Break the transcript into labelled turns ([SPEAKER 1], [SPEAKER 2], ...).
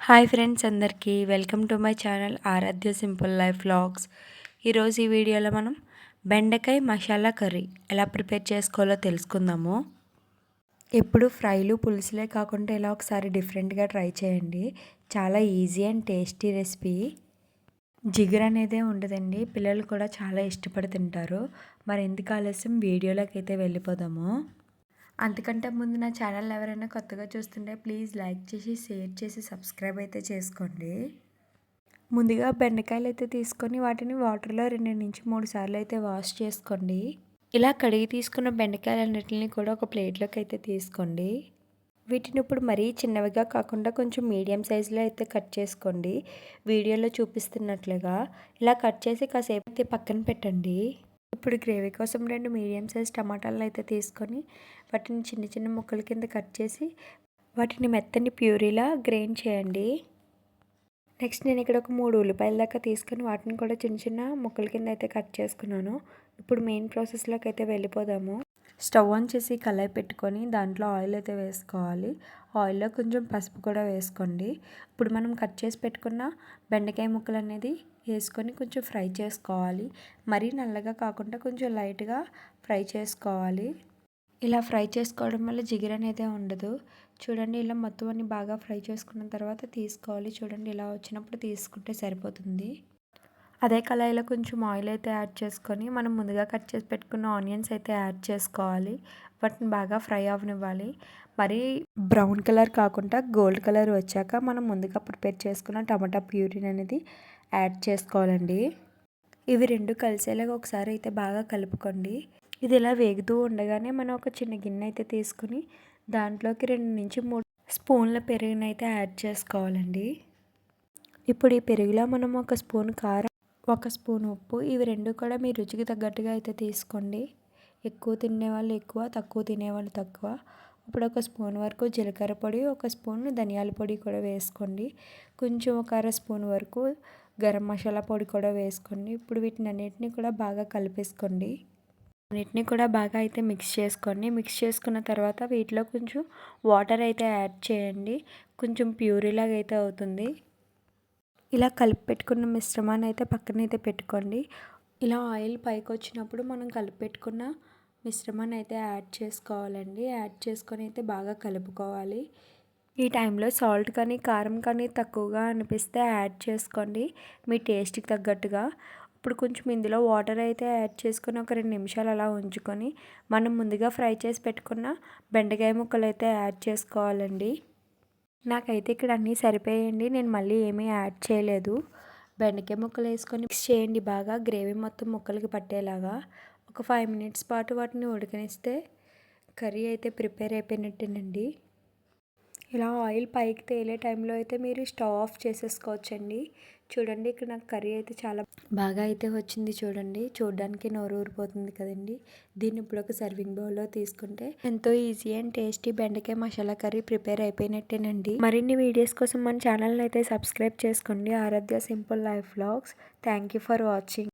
[SPEAKER 1] Hi friends అందరికీ welcome to my channel Aradhya simple life vlogs. ఈరోజు ఈ వీడియోలో మనం బెండకాయ మసాలా కర్రీ ఎలా ప్రిపేర్ చేసుకోవాలో తెలుసుకుందాము. ఎప్పుడు ఫ్రైలు పులుసులే కాకుండా ఇలా ఒకసారి డిఫరెంట్గా ట్రై చేయండి. చాలా ఈజీ అండ్ టేస్టీ రెసిపీ. జిగురు అనేదే ఉండదండి, పిల్లలు కూడా చాలా ఇష్టపడి తింటారు. మరి ఎందుకు ఆలస్యం, వీడియోలోకి అయితే వెళ్ళిపోదాము. అంతకంటే ముందు నా ఛానల్ ఎవరైనా కొత్తగా చూస్తుంటే ప్లీజ్ లైక్ చేసి, షేర్ చేసి, సబ్స్క్రైబ్ అయితే చేసుకోండి. ముందుగా బెండకాయలు అయితే తీసుకొని వాటిని వాటర్లో 2 నుంచి 3 సార్లు అయితే వాష్ చేసుకోండి. ఇలా కడిగి తీసుకున్న బెండకాయలన్నిటిని కూడా ఒక ప్లేట్లోకి అయితే తీసుకోండి. వీటిని ఇప్పుడు మరీ చిన్నవిగా కాకుండా కొంచెం మీడియం సైజులో అయితే కట్ చేసుకోండి. వీడియోలో చూపిస్తున్నట్లుగా ఇలా కట్ చేసి కాసేపు అయితే పక్కన పెట్టండి. ఇప్పుడు గ్రేవీ కోసం 2 మీడియం సైజ్ టమాటాలను అయితే తీసుకొని వాటిని చిన్న చిన్న ముక్కల కింద కట్ చేసి వాటిని మెత్తని ప్యూరీలా గ్రైండ్ చేయండి. నెక్స్ట్ నేను ఇక్కడ ఒక 3 ఉల్లిపాయల దాకా తీసుకొని వాటిని కూడా చిన్న చిన్న ముక్కల కింద అయితే కట్ చేసుకున్నాను. ఇప్పుడు మెయిన్ ప్రాసెస్లోకి అయితే వెళ్ళిపోదాము. స్టవ్ ఆన్ చేసి కళాయి పెట్టుకొని దాంట్లో ఆయిల్ అయితే వేసుకోవాలి. ఆయిల్లో కొంచెం పసుపు కూడా వేసుకోండి. ఇప్పుడు మనం కట్ చేసి పెట్టుకున్న బెండకాయ ముక్కలు అనేది వేసుకొని కొంచెం ఫ్రై చేసుకోవాలి. మరీ నల్లగా కాకుండా కొంచెం లైట్గా ఫ్రై చేసుకోవాలి. ఇలా ఫ్రై చేసుకోవడం వల్ల జిగురు అనేది ఉండదు. చూడండి, ఇలా మొత్తం అన్ని బాగా ఫ్రై చేసుకున్న తర్వాత తీసుకోవాలి. చూడండి, ఇలా వచ్చినప్పుడు తీసుకుంటే సరిపోతుంది. అదే కళాయిలో కొంచెం ఆయిల్ అయితే యాడ్ చేసుకొని మనం ముందుగా కట్ చేసి పెట్టుకున్న ఆనియన్స్ అయితే యాడ్ చేసుకోవాలి. వాటిని బాగా ఫ్రై అవనివ్వాలి. మరీ బ్రౌన్ కలర్ కాకుండా గోల్డ్ కలర్ వచ్చాక మనం ముందుగా ప్రిపేర్ చేసుకున్న టమాటా ప్యూరీని అనేది యాడ్ చేసుకోవాలండి. ఇవి రెండు కలిసేలాగా ఒకసారి అయితే బాగా కలుపుకోండి. ఇది ఇలా వేగుతూ ఉండగానే మనం ఒక చిన్న గిన్నె అయితే తీసుకుని దాంట్లోకి 2 నుంచి 3 స్పూన్ల పెరుగుని అయితే యాడ్ చేసుకోవాలండి. ఇప్పుడు ఈ పెరుగులో మనం 1 స్పూన్ కారం, 1 స్పూన్ ఉప్పు, ఇవి రెండు కూడా మీ రుచికి తగ్గట్టుగా అయితే తీసుకోండి. ఎక్కువ తినేవాళ్ళు ఎక్కువ, తక్కువ తినేవాళ్ళు తక్కువ. ఇప్పుడు 1 స్పూన్ వరకు జీలకర్ర పొడి, 1 స్పూన్ ధనియాల పొడి కూడా వేసుకోండి. కొంచెం 1/2 స్పూన్ వరకు గరం మసాలా పొడి కూడా వేసుకోండి. ఇప్పుడు వీటిని అన్నిటిని కూడా బాగా కలిపేసుకోండి. అన్నిటిని కూడా బాగా అయితే మిక్స్ చేసుకోండి. మిక్స్ చేసుకున్న తర్వాత వీటిలో కొంచెం వాటర్ అయితే యాడ్ చేయండి. కొంచెం ప్యూరీలాగా అయితే అవుతుంది. ఇలా కలిపి పెట్టుకున్న మిశ్రమాన్ని అయితే పక్కనైతే పెట్టుకోండి. ఇలా ఆయిల్ పైకి వచ్చినప్పుడు మనం కలిపి పెట్టుకున్న మిశ్రమాన్ని అయితే యాడ్ చేసుకోవాలండి. యాడ్ చేసుకొని అయితే బాగా కలుపుకోవాలి. ఈ టైంలో సాల్ట్ కానీ కారం కానీ తక్కువగా అనిపిస్తే యాడ్ చేసుకోండి మీ టేస్ట్కి తగ్గట్టుగా. ఇప్పుడు కొంచెం ఇందులో వాటర్ అయితే యాడ్ చేసుకొని ఒక 2 నిమిషాలు అలా ఉంచుకొని మనం ముందుగా ఫ్రై చేసి పెట్టుకున్న బెండకాయ ముక్కలు అయితే యాడ్ చేసుకోవాలండి. నాకైతే ఇక్కడ అన్నీ సరిపోయాయండి, నేను మళ్ళీ ఏమీ యాడ్ చేయలేదు. బెండకాయ ముక్కలు వేసుకొని మిక్స్ చేయండి బాగా, గ్రేవీ మొత్తం ముక్కలకి పట్టేలాగా. ఒక 5 మినిట్స్ పాటు వాటిని ఉడకనిస్తే కర్రీ అయితే ప్రిపేర్ అయిపోయినట్టేనండి. ఇలా ఆయిల్ పైకి తేలే టైంలో అయితే మీరు స్టవ్ ఆఫ్ చేసేసుకోవచ్చండి. చూడండి, ఇక్కడ నాకు కర్రీ అయితే చాలా బాగా అయితే వచ్చింది. చూడండి, చూడడానికి నోరు ఊరిపోతుంది కదండి. దీన్ని ఇప్పుడు ఒక సర్వింగ్ బౌల్లో తీసుకుంటే ఎంతో ఈజీ అండ్ టేస్టీ బెండకాయ మసాలా కర్రీ ప్రిపేర్ అయిపోయినట్టేనండి. మరిన్ని వీడియోస్ కోసం మన ఛానల్ని అయితే సబ్స్క్రైబ్ చేసుకోండి. Aaradhya simple life vlogs. Thank you for watching.